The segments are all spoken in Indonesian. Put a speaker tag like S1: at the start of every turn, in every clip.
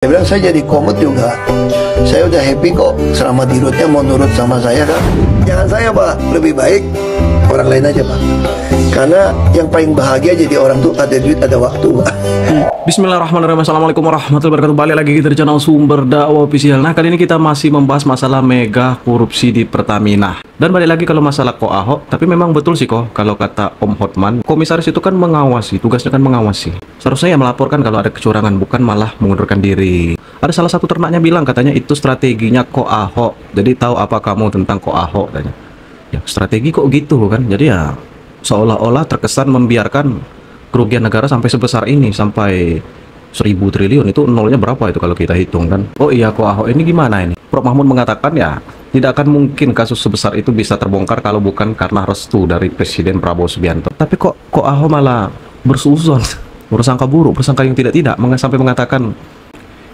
S1: Dia bilang saya jadi komut juga. Saya udah happy kok selama dirutnya mau nurut sama saya kan. Jangan saya Pak, lebih baik orang lain aja Pak. Karena yang paling bahagia jadi orang tuh ada duit ada waktu Pak.
S2: Bismillahirrahmanirrahim. Assalamualaikum warahmatullahi wabarakatuh. Balik lagi kita di channel Sumber Dakwah Official. Nah, kali ini kita masih membahas masalah mega korupsi di Pertamina. Dan balik lagi kalau masalah Ko Ahok, tapi memang betul sih kok kalau kata Om Hotman, komisaris itu kan mengawasi, tugasnya kan mengawasi. Seharusnya ya melaporkan kalau ada kecurangan, bukan malah mengundurkan diri. Ada salah satu ternaknya bilang katanya itu strateginya Ko Ahok. Jadi tahu apa kamu tentang Ko Ahok katanya. Ya, strategi kok gitu kan. Jadi ya seolah-olah terkesan membiarkan kerugian negara sampai sebesar ini, sampai 1000 triliun. Itu nolnya berapa itu kalau kita hitung kan. Oh iya, Ko Ahok ini gimana ini? Prof Mahmud mengatakan ya tidak akan mungkin kasus sebesar itu bisa terbongkar kalau bukan karena restu dari Presiden Prabowo Subianto. Tapi kok Ahok malah bersuzon, bersangka buruk, bersangka yang tidak-tidak, sampai mengatakan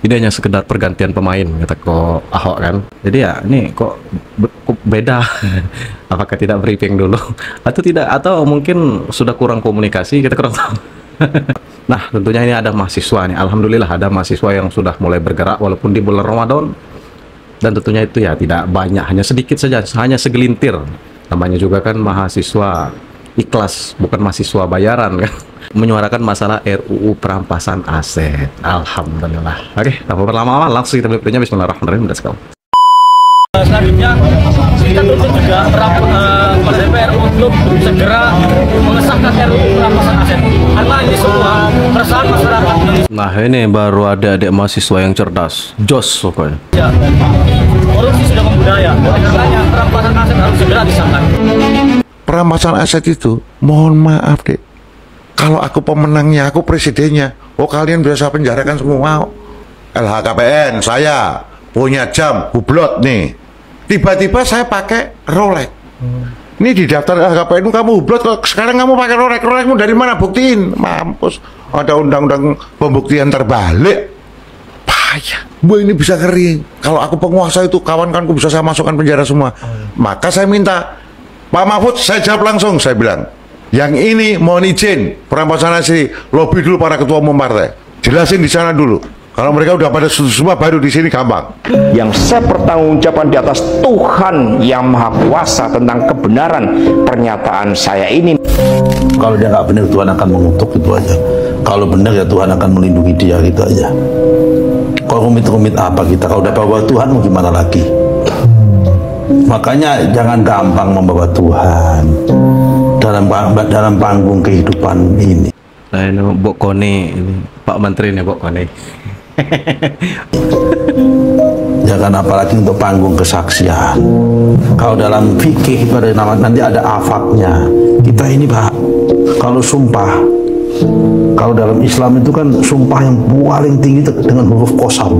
S2: ini hanya sekedar pergantian pemain, kata Ko Ahok kan. Jadi ya ini kok beda. Apakah tidak briefing dulu atau tidak, atau mungkin sudah kurang komunikasi, kita kurang tahu. Nah, tentunya ini ada mahasiswa nih. Alhamdulillah ada mahasiswa yang sudah mulai bergerak walaupun di bulan Ramadan. Dan tentunya itu ya tidak banyak, hanya sedikit saja, hanya segelintir. Namanya juga kan mahasiswa ikhlas, bukan mahasiswa bayaran kan. Menyuarakan masalah RUU perampasan aset. Alhamdulillah. Oke, tanpa berlama-lama langsung kita beli. Bismillahirrahmanirrahim. Let's go.
S3: Selanjutnya kita tuntut juga kepada DPR untuk segera mengesahkan RUU perampasan aset, karena ini semua keresahan masyarakat.
S2: Nah, ini baru ada adik mahasiswa yang cerdas, jos pokoknya.
S3: Ya, korupsi sudah membudaya, makanya perampasan aset harus segera disahkan.
S4: Perampasan aset itu, mohon maaf dek, kalau aku pemenangnya, aku presidennya, oh kalian bisa penjarakan semua. LHKPN saya punya jam hublot nih, tiba-tiba saya pakai Rolex. Ini di daftar LHKPN kamu hublot, kok sekarang kamu pakai Rolex. Rolexmu dari mana? Buktiin. Mampus, ada undang-undang pembuktian terbalik. Payah. Bu, ini bisa kering. Kalau aku penguasa itu, kawan-kawanku bisa saya masukkan penjara semua. Maka saya minta, Pak Mahfud, saya jawab langsung. Saya bilang, yang ini mohon izin perampasan aset, lobby dulu para ketua umum partai. Jelasin di sana dulu. Kalau mereka udah pada semua, baru di sini gampang.
S5: Yang saya pertanggungjawabkan di atas Tuhan yang Maha Kuasa tentang kebenaran pernyataan saya ini.
S6: Kalau dia nggak benar, Tuhan akan mengutuk, itu aja. Kalau benar ya Tuhan akan melindungi dia, gitu aja. Kalau rumit-rumit apa kita, kalau udah bawa Tuhan mau gimana lagi? Makanya jangan gampang membawa Tuhan dalam panggung kehidupan ini.
S2: Nah, ini Bok Kone, ini Pak Menteri nih Bok Kone.
S6: Jangan apalagi untuk panggung kesaksian. Kalau dalam fikih itu ada nama, nanti ada afaknya. Kita ini Pak, kalau sumpah, kalau dalam Islam itu kan sumpah yang paling tinggi dengan huruf qasam.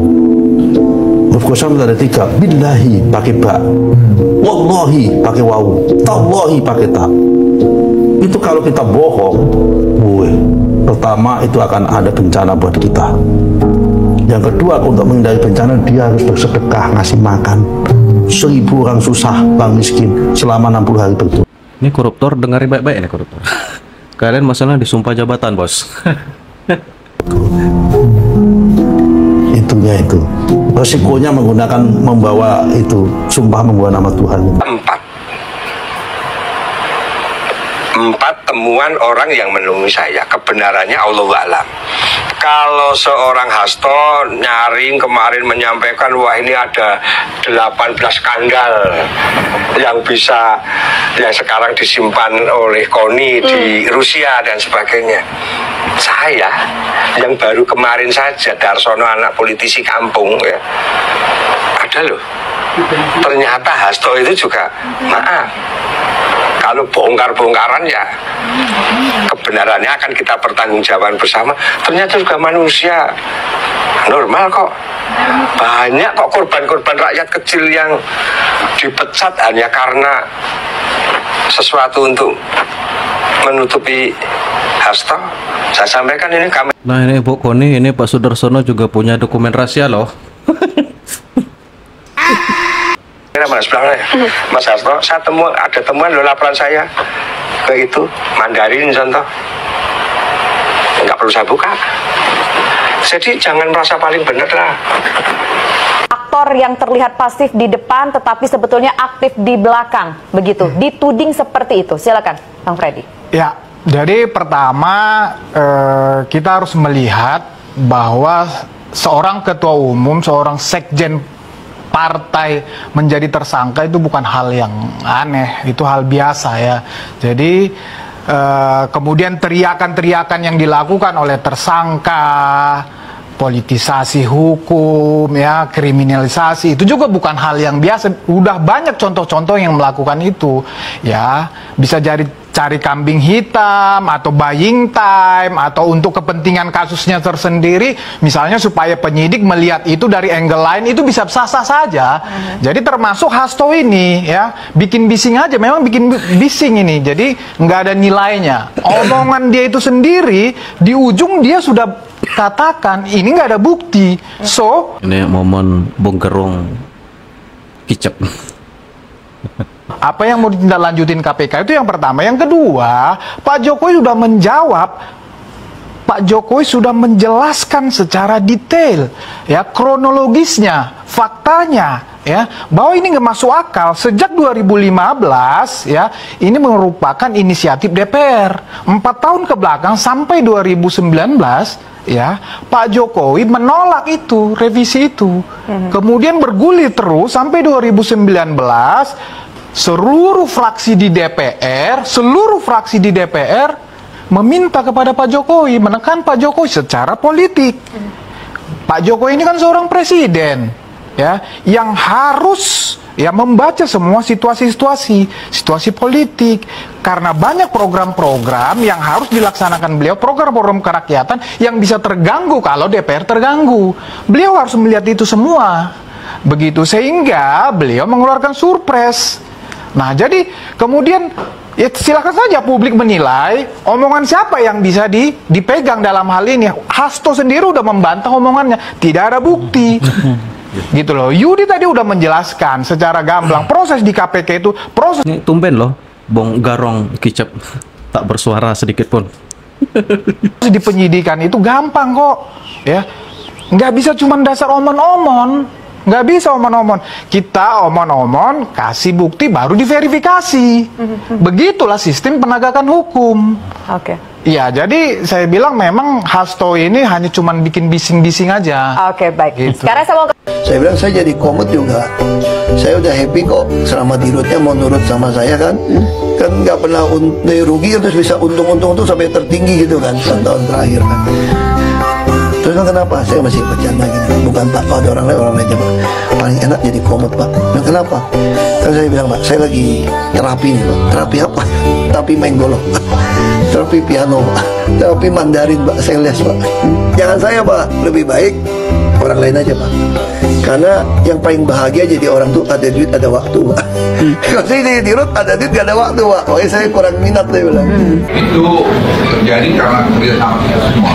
S6: Huruf qasam itu ada 3. Billahi pakai ba, wallahi pakai waw, tallahi pakai ta. Itu kalau kita bohong, pertama itu akan ada bencana buat kita. Yang kedua, untuk menghindari bencana dia harus bersedekah, ngasih makan 1000 orang susah, orang miskin selama 60 hari berturut.
S2: Ini koruptor, dengarin baik-baik nih koruptor. Kalian masalah disumpah jabatan, bos.
S6: Itunya itu resikonya menggunakan, membawa itu sumpah membawa nama Tuhan.
S7: 4 temuan orang yang menemui saya, kebenarannya Allahu a'lam. Kalau seorang Hasto nyaring kemarin menyampaikan, wah ini ada 18 skandal yang bisa, yang sekarang disimpan oleh KONI di Rusia dan sebagainya. Saya yang baru kemarin saja, Darsono anak politisi kampung ya, ada loh. Ternyata Hasto itu juga, maaf, kalau bongkar-bongkaran ya kebenarannya akan kita pertanggungjawabkan bersama. Ternyata juga manusia normal kok. Banyak kok korban-korban rakyat kecil yang dipecat hanya karena sesuatu untuk menutupi Hasto. Saya sampaikan ini kami.
S2: Nah, ini Bu Koni, ini Pak Sudarsono juga punya dokumen rahasia loh.
S7: Mas Mas Hasto, ada temuan lo laporan saya ke itu Mandarin contoh, nggak perlu saya buka. Jadi jangan merasa paling benar lah.
S8: Aktor yang terlihat pasif di depan tetapi sebetulnya aktif di belakang, begitu dituding seperti itu. Silakan Bang Freddy.
S9: Ya, jadi pertama kita harus melihat bahwa seorang ketua umum, seorang sekjen partai menjadi tersangka itu bukan hal yang aneh, itu hal biasa ya. Jadi kemudian teriakan-teriakan yang dilakukan oleh tersangka, politisasi hukum, ya, kriminalisasi, itu juga bukan hal yang biasa. Udah banyak contoh-contoh yang melakukan itu, ya, bisa cari kambing hitam atau buying time atau untuk kepentingan kasusnya tersendiri, misalnya supaya penyidik melihat itu dari angle lain, itu bisa sah-sah saja. Jadi termasuk Hasto ini, ya, bikin bising aja, memang bikin bising ini. Jadi nggak ada nilainya. Omongan dia itu sendiri di ujung dia sudah katakan ini nggak ada bukti. So
S2: ini momen Bung Gerung kicep.
S9: Apa yang mau ditindaklanjutin KPK itu yang pertama. Yang kedua, Pak Jokowi sudah menjawab. Pak Jokowi sudah menjelaskan secara detail, ya, kronologisnya, faktanya, ya, bahwa ini nggak masuk akal. Sejak 2015, ya, ini merupakan inisiatif DPR. 4 tahun ke belakang sampai 2019, ya, Pak Jokowi menolak itu, revisi itu. Kemudian bergulir terus sampai 2019, seluruh fraksi di DPR meminta kepada Pak Jokowi, menekan Pak Jokowi secara politik. Pak Jokowi ini kan seorang presiden, ya, yang harus, ya, membaca semua situasi politik, karena banyak program-program yang harus dilaksanakan beliau, program-program kerakyatan yang bisa terganggu kalau DPR terganggu. Beliau harus melihat itu semua, begitu, sehingga beliau mengeluarkan surpres. Nah, jadi kemudian ya silakan saja publik menilai omongan siapa yang bisa dipegang dalam hal ini. Hasto sendiri udah membantah omongannya, tidak ada bukti. Gitu loh. Yudi tadi udah menjelaskan secara gamblang proses di KPK itu proses.
S2: Ini tumben loh, Bung Garong kicep tak bersuara sedikit pun.
S9: Di penyidikan itu gampang kok, ya. Nggak bisa cuma dasar omon-omon. Nggak bisa omon-omon. Kita omon-omon, kasih bukti, baru diverifikasi. Begitulah sistem penegakan hukum.
S8: Oke.
S9: Iya, jadi saya bilang memang Hasto ini hanya cuma bikin bising-bising aja.
S8: Oke, baik.
S9: Gitu.
S8: Sekarang saya mau
S1: Saya bilang saya jadi komut juga. Saya udah happy kok selama dirutnya mau nurut sama saya kan. Kan nggak pernah rugi, terus bisa untung-untung tuh sampai tertinggi gitu kan tahun terakhir kan. Terus kan kenapa? Saya masih bercanda gini. Bukan Pak, kalau ada orang lain aja Pak. Paling enak jadi komut Pak. Nah kenapa? Kan saya bilang Pak, saya lagi terapi nih Pak. Terapi apa? Terapi main golok Pak. Terapi piano Pak. Terapi Mandarin Pak. Saya les Pak. Jangan saya Pak, lebih baik orang lain aja Pak. Karena yang paling bahagia jadi orang tuh ada duit, ada waktu Pak. Kalau saya jadi dirut, ada duit, gak ada waktu Pak. Pokoknya saya kurang minat saya bilang.
S10: Itu terjadi karena kerjasama kita semua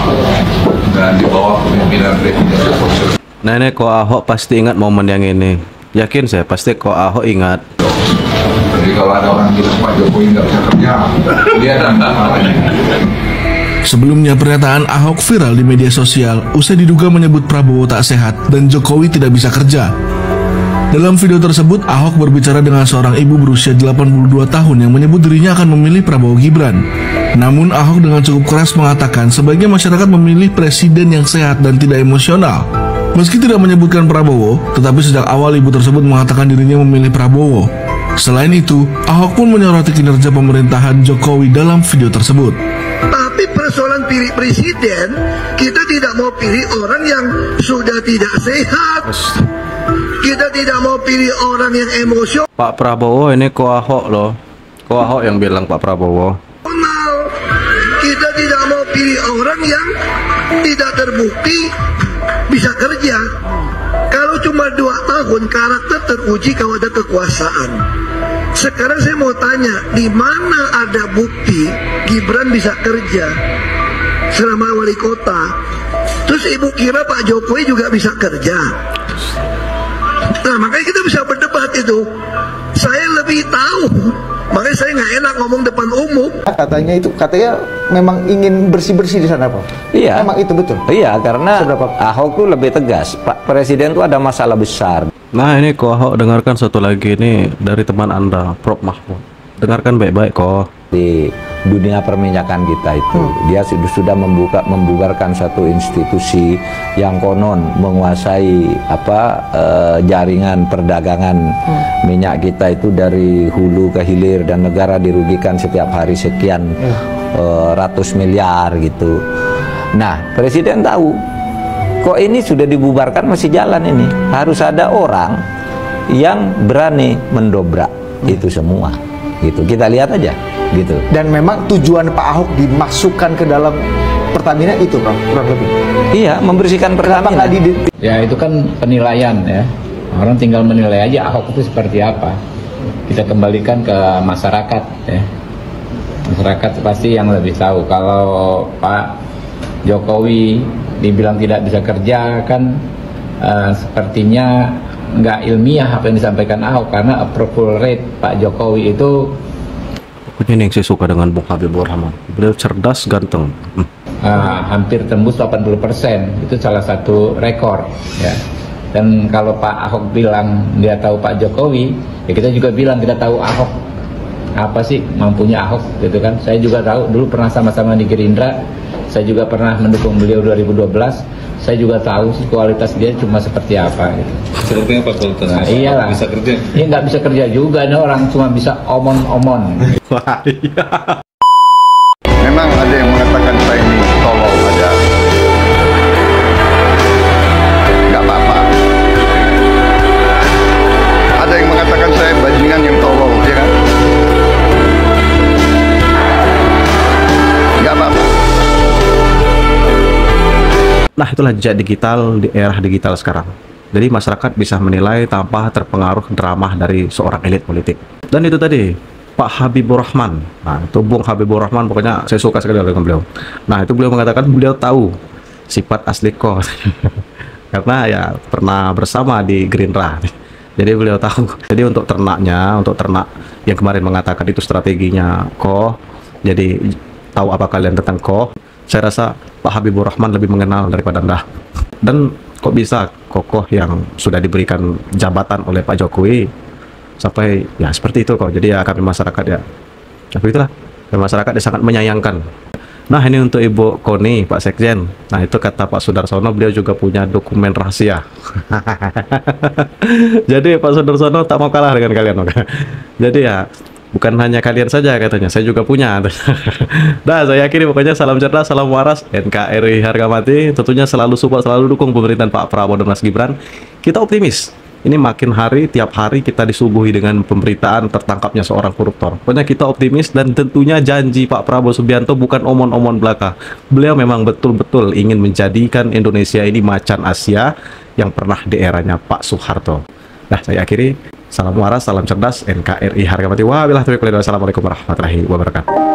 S10: dan di bawah pimpinan Presiden Jokowi.
S2: Nenek kok Ahok pasti ingat momen yang ini. Yakin saya pasti kok Ahok ingat.
S10: Jadi kalau ada orang bilang Pak Jokowi nggak bisa kerja, dia dan namanya.
S11: Sebelumnya pernyataan Ahok viral di media sosial usai diduga menyebut Prabowo tak sehat dan Jokowi tidak bisa kerja. Dalam video tersebut, Ahok berbicara dengan seorang ibu berusia 82 tahun yang menyebut dirinya akan memilih Prabowo Gibran. Namun Ahok dengan cukup keras mengatakan sebaiknya masyarakat memilih presiden yang sehat dan tidak emosional. Meski tidak menyebutkan Prabowo, tetapi sejak awal ibu tersebut mengatakan dirinya memilih Prabowo. Selain itu, Ahok pun menyoroti kinerja pemerintahan Jokowi dalam video tersebut.
S1: Tapi persoalan pilih presiden, kita tidak mau pilih orang yang sudah tidak sehat. Kita tidak mau pilih orang yang emosional.
S2: Pak Prabowo ini kok Ahok loh. Kok Ahok yang bilang Pak Prabowo.
S1: Kita tidak mau pilih orang yang tidak terbukti bisa kerja. Kalau cuma 2 tahun karakter teruji kalau ada kekuasaan. Sekarang saya mau tanya, di mana ada bukti Gibran bisa kerja selama wali kota? Terus ibu kira Pak Jokowi juga bisa kerja? Nah makanya kita bisa berdebat itu. Saya lebih tahu Makanya saya nggak enak ngomong depan umum.
S12: Katanya memang ingin bersih-bersih di sana, Pak.
S13: Iya.
S12: Memang itu betul.
S13: Iya, karena Ahok tuh lebih tegas. Pak Presiden tuh ada masalah besar.
S2: Nah ini kok Ahok, dengarkan satu lagi ini dari teman Anda, Prof Mahfud. Dengarkan baik-baik kok.
S13: Di dunia perminyakan kita itu, dia sudah membubarkan satu institusi yang konon menguasai jaringan perdagangan minyak kita itu dari hulu ke hilir, dan negara dirugikan setiap hari sekian ratus miliar gitu. Nah, Presiden tahu kok ini sudah dibubarkan masih jalan ini, harus ada orang yang berani mendobrak itu semua gitu. Kita lihat aja gitu.
S12: Dan memang tujuan Pak Ahok dimasukkan ke dalam Pertamina itu, Prof, kurang lebih.
S13: Iya, membersihkan Pertamina.
S14: Ya itu kan penilaian ya. Orang tinggal menilai aja Ahok itu seperti apa. Kita kembalikan ke masyarakat ya. Masyarakat pasti yang lebih tahu. Kalau Pak Jokowi dibilang tidak bisa kerja kan sepertinya nggak ilmiah apa yang disampaikan Ahok, karena approval rate Pak Jokowi itu
S2: ini yang saya suka dengan Bung Habibur Rahman. Beliau cerdas, ganteng.
S14: Hampir tembus 80%. Itu salah satu rekor ya. Dan kalau Pak Ahok bilang dia tahu Pak Jokowi, ya kita juga bilang kita tahu Ahok apa sih mampunya Ahok gitu kan. Saya juga tahu, dulu pernah sama-sama di Gerindra, saya juga pernah mendukung beliau 2012. Saya juga tahu sih kualitas dia cuma seperti apa gitu.
S10: Seperti apa kualitasnya?
S14: Nah, iyalah.
S10: Bisa kerja?
S14: Iya, nggak bisa kerja juga, ini orang cuma bisa omon-omon.
S15: Memang ada yang mengatakan saya ini tolol aja. Nggak apa-apa. Ada yang mengatakan saya bajingan yang tolol, ya kan? Nggak apa-apa.
S2: Nah itulah jejak digital di era digital sekarang. Jadi masyarakat bisa menilai tanpa terpengaruh drama dari seorang elit politik. Dan itu tadi Pak Habibur Rahman. Nah itu Bung Habibur Rahman, pokoknya saya suka sekali dengan beliau. Nah itu beliau mengatakan beliau tahu sifat asli kok. Karena ya pernah bersama di Gerindra. Jadi beliau tahu. Jadi untuk ternak yang kemarin mengatakan itu strateginya kok. Jadi tahu apa kalian tentang kok. Saya rasa Pak Habibur Rahman lebih mengenal daripada Anda. Dan kok bisa kokoh yang sudah diberikan jabatan oleh Pak Jokowi sampai ya seperti itu kok. Jadi ya kami masyarakat ya begitulah. Masyarakat ya sangat menyayangkan. Nah ini untuk Ibu Koni, Pak Sekjen. Nah itu kata Pak Sudarsono, beliau juga punya dokumen rahasia. Jadi Pak Sudarsono tak mau kalah dengan kalian. Jadi ya bukan hanya kalian saja katanya, saya juga punya. Nah, saya akhiri pokoknya salam cerdas, salam waras, NKRI harga mati. Tentunya selalu support, selalu dukung pemerintahan Pak Prabowo dan Mas Gibran. Kita optimis. Ini makin hari, tiap hari kita disuguhi dengan pemberitaan tertangkapnya seorang koruptor. Pokoknya kita optimis dan tentunya janji Pak Prabowo Subianto bukan omon-omon belaka. Beliau memang betul-betul ingin menjadikan Indonesia ini macan Asia yang pernah di eranya Pak Soeharto. Nah, saya akhiri. Salam waras, salam cerdas, NKRI harga mati. Wabillahi taufiq wal hidayah. Assalamualaikum warahmatullahi wabarakatuh.